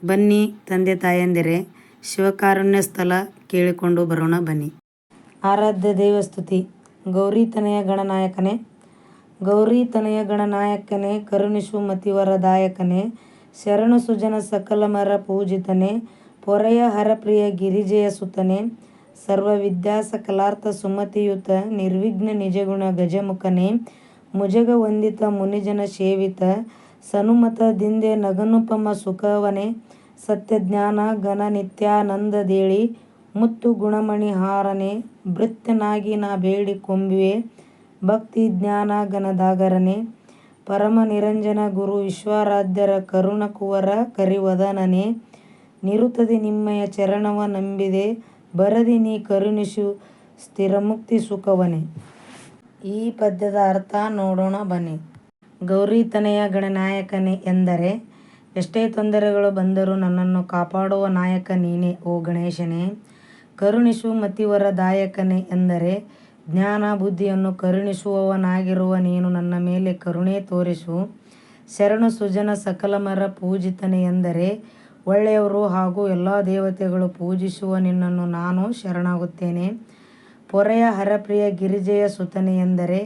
ಬನ್ನಿ ತಂದೆ ತಾಯಂದಿರೆ, ಶಿವಕಾರುಣ್ಯ ಸ್ಥಳ ಕೇಳಿಕೊಂಡು ಬರೋಣ ಬನ್ನಿ. ಆರಾಧ್ಯ ದೈವಸ್ತುತಿ. ಗೌರಿ ತನಯ ಗಣನಾಯಕನೇ, ಗೌರಿ ತನಯ ಗಣನಾಯಕನೇ, ಕರುಣಿಸು ಮತಿವರದಾಯಕನೇ, ಶರಣು ಸುಜನ ಸಕಲಮರ ಪೂಜಿತನೇ, ಪೊರೆಯ ಹರಪ್ರಿಯ ಗಿರಿಜೆಯ ಸುತನೇ, ಸರ್ವ ವಿದ್ಯಾ ಸಕಲಾರ್ಥ ಸುಮತಿಯುತ, ನಿರ್ವಿಘ್ನ ನಿಜಗುಣ ಗಜಮುಖನೇ, ಮುಜಗ ವಂದಿತ ಮುನಿಜನ ಸೇವಿತ, ಸನುಮತ ದಿಂದೆ ನಗನುಪಮ ಸುಖವನೇ, ಸತ್ಯಜ್ಞಾನ ಘನ ನಿತ್ಯಾನಂದ ದೇಳಿ, ಮುತ್ತು ಗುಣಮಣಿ ಹಾರನೆ, ಭೃತ್ಯನಾಗಿ ನಾ ಬೇಡಿ ಕೊಂಬುವೆ, ಭಕ್ತಿ ಜ್ಞಾನ ಘನದಾಗರನೆ, ಪರಮ ನಿರಂಜನ ಗುರು ವಿಶ್ವಾರಾಧ್ಯರ ಕರುಣ ಕುವರ ಕರಿವದನನೆ, ನಿರುತದಿ ನಿಮ್ಮಯ ಚರಣವ ನಂಬಿದೆ, ಬರದಿ ನೀ ಕರುಣಿಸು ಸ್ಥಿರಮುಕ್ತಿ ಸುಖವನೇ. ಈ ಪದ್ಯದ ಅರ್ಥ ನೋಡೋಣ ಬನ್ನಿ. ಗೌರಿ ತನಯ ಗಣನಾಯಕನೇ ಎಂದರೆ, ಎಷ್ಟೇ ತೊಂದರೆಗಳು ಬಂದರೂ ನನ್ನನ್ನು ಕಾಪಾಡುವ ನಾಯಕ ನೀನೇ ಓ ಗಣೇಶನೇ. ಕರುಣಿಸು ಮತಿವರದಾಯಕನೇ ಎಂದರೆ, ಜ್ಞಾನ ಬುದ್ಧಿಯನ್ನು ಕರುಣಿಸುವವನಾಗಿರುವ ನೀನು ನನ್ನ ಮೇಲೆ ಕರುಣೆ ತೋರಿಸು. ಶರಣು ಸುಜನ ಸಕಲಮರ ಪೂಜಿತನೇ ಎಂದರೆ, ಒಳ್ಳೆಯವರು ಹಾಗೂ ಎಲ್ಲ ದೇವತೆಗಳು ಪೂಜಿಸುವ ನಿನ್ನನ್ನು ನಾನು ಶರಣಾಗುತ್ತೇನೆ. ಪೊರೆಯ ಹರಪ್ರಿಯ ಗಿರಿಜೆಯ ಸುತನೇ ಎಂದರೆ,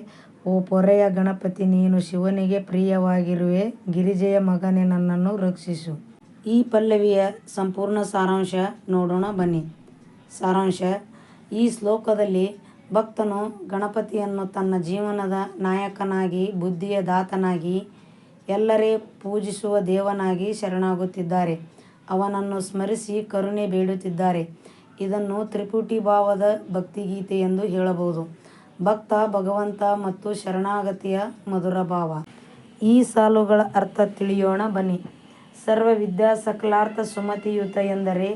ಓ ಪೊರೆಯ ಗಣಪತಿ, ನೀನು ಶಿವನಿಗೆ ಪ್ರಿಯವಾಗಿರುವೆ, ಗಿರಿಜೆಯ ಮಗನೇ ನನ್ನನ್ನು ರಕ್ಷಿಸು. ಈ ಪಲ್ಲವಿಯ ಸಂಪೂರ್ಣ ಸಾರಾಂಶ ನೋಡೋಣ ಬನ್ನಿ. ಸಾರಾಂಶ: ಈ ಶ್ಲೋಕದಲ್ಲಿ ಭಕ್ತನು ಗಣಪತಿಯನ್ನು ತನ್ನ ಜೀವನದ ನಾಯಕನಾಗಿ, ಬುದ್ಧಿಯ ದಾತನಾಗಿ, ಎಲ್ಲರೇ ಪೂಜಿಸುವ ದೇವನಾಗಿ ಶರಣಾಗುತ್ತಿದ್ದಾರೆ. ಅವನನ್ನು ಸ್ಮರಿಸಿ ಕರುಣೆ ಬೇಡುತ್ತಿದ್ದಾರೆ. ಇದನ್ನು ತ್ರಿಪುಟಿ ಭಾವದ ಭಕ್ತಿಗೀತೆ ಎಂದು ಹೇಳಬಹುದು. ಭಕ್ತ, ಭಗವಂತ ಮತ್ತು ಶರಣಾಗತಿಯ ಮಧುರ ಭಾವ. ಈ ಸಾಲುಗಳ ಅರ್ಥ ತಿಳಿಯೋಣ ಬನ್ನಿ. ಸರ್ವ ವಿದ್ಯಾ ಸಕಲಾರ್ಥ ಸುಮತಿಯುತ ಎಂದರೆ,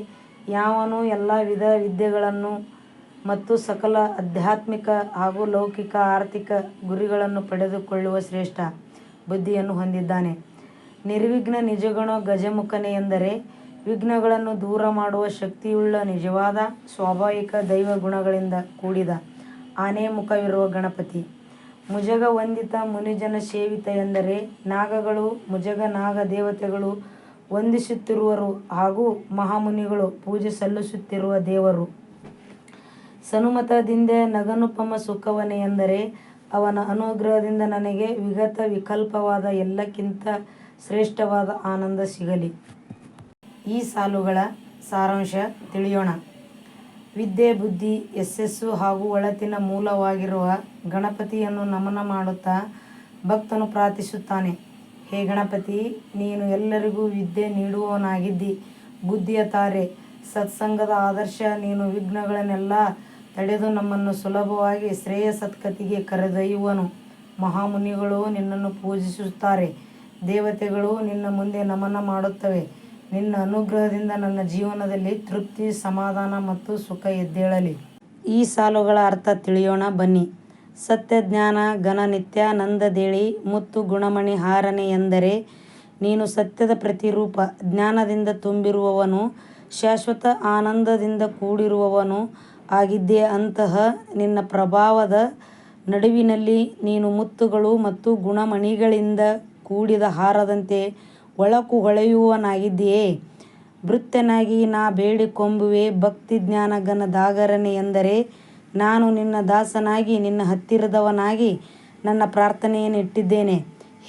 ಯಾವನು ಎಲ್ಲ ವಿಧ ವಿದ್ಯೆಗಳನ್ನು ಮತ್ತು ಸಕಲ ಆಧ್ಯಾತ್ಮಿಕ ಹಾಗೂ ಲೌಕಿಕ ಆರ್ಥಿಕ ಗುರಿಗಳನ್ನು ಪಡೆದುಕೊಳ್ಳುವ ಶ್ರೇಷ್ಠ ಬುದ್ಧಿಯನ್ನು ಹೊಂದಿದ್ದಾನೆ. ನಿರ್ವಿಘ್ನ ನಿಜಗುಣ ಗಜಮುಖನೇ ಎಂದರೆ, ವಿಘ್ನಗಳನ್ನು ದೂರ ಮಾಡುವ ಶಕ್ತಿಯುಳ್ಳ ನಿಜವಾದ ಸ್ವಾಭಾವಿಕ ದೈವ ಗುಣಗಳಿಂದ ಕೂಡಿದ ಆನೆ ಮುಖವಿರುವ ಗಣಪತಿ. ಮುಜಗ ವಂದಿತ ಮುನಿಜನ ಸೇವಿತ ಎಂದರೆ, ನಾಗಗಳು, ಮುಜಗ ನಾಗ ದೇವತೆಗಳು ವಂದಿಸುತ್ತಿರುವರು ಹಾಗೂ ಮಹಾಮುನಿಗಳು ಪೂಜೆ ಸಲ್ಲಿಸುತ್ತಿರುವ ದೇವರು. ಸನುಮತದಿಂದೆ ನಗನುಪಮ ಸುಖವನೇ ಎಂದರೆ, ಅವನ ಅನುಗ್ರಹದಿಂದ ನನಗೆ ವಿಗತ ವಿಕಲ್ಪವಾದ ಎಲ್ಲಕ್ಕಿಂತ ಶ್ರೇಷ್ಠವಾದ ಆನಂದ ಸಿಗಲಿ. ಈ ಸಾಲುಗಳ ಸಾರಾಂಶ ತಿಳಿಯೋಣ. ವಿದ್ಯೆ, ಬುದ್ಧಿ, ಯಶಸ್ಸು ಹಾಗೂ ಒಳಿತಿನ ಮೂಲವಾಗಿರುವ ಗಣಪತಿಯನ್ನು ನಮನ ಮಾಡುತ್ತಾ ಭಕ್ತನು ಪ್ರಾರ್ಥಿಸುತ್ತಾನೆ. ಹೇ ಗಣಪತಿ, ನೀನು ಎಲ್ಲರಿಗೂ ವಿದ್ಯೆ ನೀಡುವವನಾಗಿದ್ದಿ, ಬುದ್ಧಿಯ ತಾರೆ, ಸತ್ಸಂಗದ ಆದರ್ಶ. ನೀನು ವಿಘ್ನಗಳನ್ನೆಲ್ಲ ತಡೆದು ನಮ್ಮನ್ನು ಸುಲಭವಾಗಿ ಶ್ರೇಯ ಸತ್ಕತಿಗೆ ಕರೆದೊಯ್ಯುವನು. ಮಹಾಮುನಿಗಳು ನಿನ್ನನ್ನು ಪೂಜಿಸುತ್ತಾರೆ, ದೇವತೆಗಳು ನಿನ್ನ ಮುಂದೆ ನಮನ ಮಾಡುತ್ತವೆ. ನಿನ್ನ ಅನುಗ್ರಹದಿಂದ ನನ್ನ ಜೀವನದಲ್ಲಿ ತೃಪ್ತಿ, ಸಮಾಧಾನ ಮತ್ತು ಸುಖ ಎದ್ದೇಳಲಿ. ಈ ಸಾಲುಗಳ ಅರ್ಥ ತಿಳಿಯೋಣ ಬನ್ನಿ. ಸತ್ಯ ಜ್ಞಾನ ಘನ ನಿತ್ಯಾನಂದ ದೇಳಿ, ಮುತ್ತು ಗುಣಮಣಿ ಹಾರನೆ ಎಂದರೆ, ನೀನು ಸತ್ಯದ ಪ್ರತಿರೂಪ, ಜ್ಞಾನದಿಂದ ತುಂಬಿರುವವನು, ಶಾಶ್ವತ ಆನಂದದಿಂದ ಕೂಡಿರುವವನು ಆಗಿದ್ದೆ. ಅಂತಹ ನಿನ್ನ ಪ್ರಭಾವದ ನಡುವಿನಲ್ಲಿ ನೀನು ಮುತ್ತುಗಳು ಮತ್ತು ಗುಣಮಣಿಗಳಿಂದ ಕೂಡಿದ ಹಾರದಂತೆ ಒಳಕು ಹೊಳೆಯುವವನಾಗಿದ್ದೀಯೆ. ಭೃತ್ಯನಾಗಿ ನಾ ಬೇಡಿ ಕೊಂಬುವೆ, ಭಕ್ತಿ ಜ್ಞಾನ ಘನದಾಗರನೆ ಎಂದರೆ, ನಾನು ನಿನ್ನ ದಾಸನಾಗಿ, ನಿನ್ನ ಹತ್ತಿರದವನಾಗಿ ನನ್ನ ಪ್ರಾರ್ಥನೆಯನ್ನು ಇಟ್ಟಿದ್ದೇನೆ.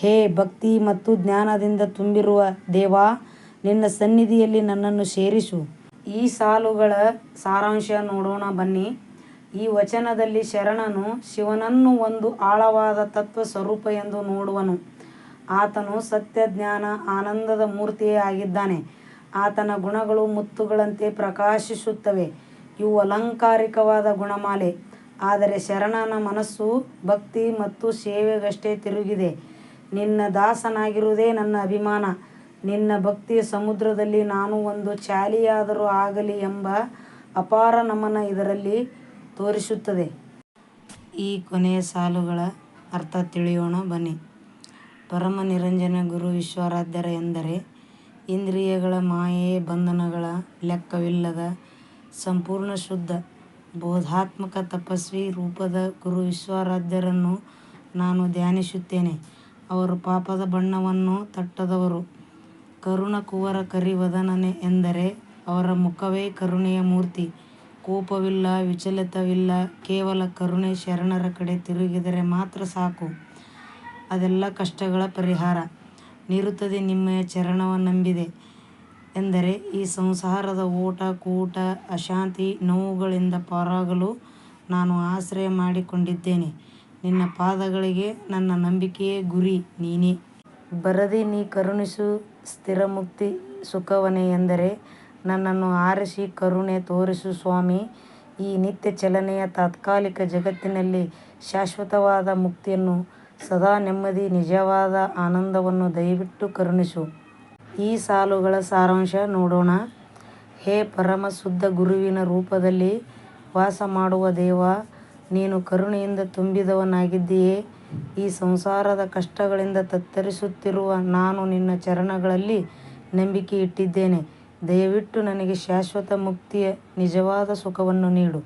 ಹೇ ಭಕ್ತಿ ಮತ್ತು ಜ್ಞಾನದಿಂದ ತುಂಬಿರುವ ದೇವಾ, ನಿನ್ನ ಸನ್ನಿಧಿಯಲ್ಲಿ ನನ್ನನ್ನು ಸೇರಿಸು. ಈ ಸಾಲುಗಳ ಸಾರಾಂಶ ನೋಡೋಣ ಬನ್ನಿ. ಈ ವಚನದಲ್ಲಿ ಶರಣನು ಶಿವನನ್ನು ಒಂದು ಆಳವಾದ ತತ್ವ ಸ್ವರೂಪ ಎಂದು ನೋಡುವನು. ಆತನು ಸತ್ಯ, ಜ್ಞಾನ, ಆನಂದದ ಮೂರ್ತಿಯೇ ಆಗಿದ್ದಾನೆ. ಆತನ ಗುಣಗಳು ಮುತ್ತುಗಳಂತೆ ಪ್ರಕಾಶಿಸುತ್ತವೆ. ಇವು ಅಲಂಕಾರಿಕವಾದ ಗುಣಮಾಲೆ. ಆದರೆ ಶರಣನ ಮನಸ್ಸು ಭಕ್ತಿ ಮತ್ತು ಸೇವೆಗಷ್ಟೇ ತಿರುಗಿದೆ. ನಿನ್ನ ದಾಸನಾಗಿರುವುದೇ ನನ್ನ ಅಭಿಮಾನ. ನಿನ್ನ ಭಕ್ತಿಯ ಸಮುದ್ರದಲ್ಲಿ ನಾನು ಒಂದು ಚಾಲಿಯಾದರೂ ಆಗಲಿ ಎಂಬ ಅಪಾರ ನಮನ ಇದರಲ್ಲಿ ತೋರಿಸುತ್ತದೆ. ಈ ಕೊನೆಯ ಸಾಲುಗಳ ಅರ್ಥ ತಿಳಿಯೋಣ ಬನ್ನಿ. ಪರಮ ನಿರಂಜನ ಗುರು ವಿಶ್ವಾರಾಧ್ಯರ ಎಂದರೆ, ಇಂದ್ರಿಯಗಳ ಮಾಯೆ ಬಂಧನಗಳ ಲೆಕ್ಕವಿಲ್ಲದ ಸಂಪೂರ್ಣ ಶುದ್ಧ ಬೋಧಾತ್ಮಕ ತಪಸ್ವಿ ರೂಪದ ಗುರು ವಿಶ್ವಾರಾಧ್ಯರನ್ನು ನಾನು ಧ್ಯಾನಿಸುತ್ತೇನೆ. ಅವರು ಪಾಪದ ಬಣ್ಣವನ್ನು ತಟ್ಟದವರು, ಕರುಣಕುವರ ಕರಿವದನನೆ ಎಂದರೆ ಅವರ ಮುಖವೇ ಕರುಣೆಯ ಮೂರ್ತಿ. ಕೋಪವಿಲ್ಲ, ವಿಚಲಿತವಿಲ್ಲ, ಕೇವಲ ಕರುಣೆ. ಶರಣರ ಕಡೆ ತಿರುಗಿದರೆ ಮಾತ್ರ ಸಾಕು, ಅದೆಲ್ಲ ಕಷ್ಟಗಳ ಪರಿಹಾರ. ನಿರುತ್ತದೆ ನಿಮ್ಮಯ ಚರಣವ ನಂಬಿದೆ ಎಂದರೆ ಈ ಸಂಸಾರದ ಓಟ, ಕೂಟ, ಅಶಾಂತಿ, ನೋವುಗಳಿಂದ ಪಾರಾಗಲು ನಾನು ಆಶ್ರಯ ಮಾಡಿಕೊಂಡಿದ್ದೇನೆ. ನಿನ್ನ ಪಾದಗಳಿಗೆ ನನ್ನ ನಂಬಿಕೆಯೇ ಗುರಿ. ನೀನೇ ಬರದಿ ನೀ ಕರುಣಿಸು ಸ್ಥಿರಮುಕ್ತಿ ಸುಖವನೇ ಎಂದರೆ ನನ್ನನ್ನು ಆರಿಸಿ ಕರುಣೆ ತೋರಿಸು ಸ್ವಾಮಿ. ಈ ನಿತ್ಯ ಚಲನೆಯ ತಾತ್ಕಾಲಿಕ ಜಗತ್ತಿನಲ್ಲಿ ಶಾಶ್ವತವಾದ ಮುಕ್ತಿಯನ್ನು, ಸದಾ ನೆಮ್ಮದಿ, ನಿಜವಾದ ಆನಂದವನ್ನು ದಯವಿಟ್ಟು ಕರುಣಿಸು. ಈ ಸಾಲುಗಳ ಸಾರಾಂಶ ನೋಡೋಣ. ಹೇ ಪರಮ ಶುದ್ಧ ಗುರುವಿನ ರೂಪದಲ್ಲಿ ವಾಸ ಮಾಡುವ ದೇವ, ನೀನು ಕರುಣೆಯಿಂದ ತುಂಬಿದವನಾಗಿದ್ದೀಯೆ. ಈ ಸಂಸಾರದ ಕಷ್ಟಗಳಿಂದ ತತ್ತರಿಸುತ್ತಿರುವ ನಾನು ನಿನ್ನ ಚರಣಗಳಲ್ಲಿ ನಂಬಿಕೆ ಇಟ್ಟಿದ್ದೇನೆ. ದಯವಿಟ್ಟು ನನಗೆ ಶಾಶ್ವತ ಮುಕ್ತಿಯ ನಿಜವಾದ ಸುಖವನ್ನು ನೀಡು.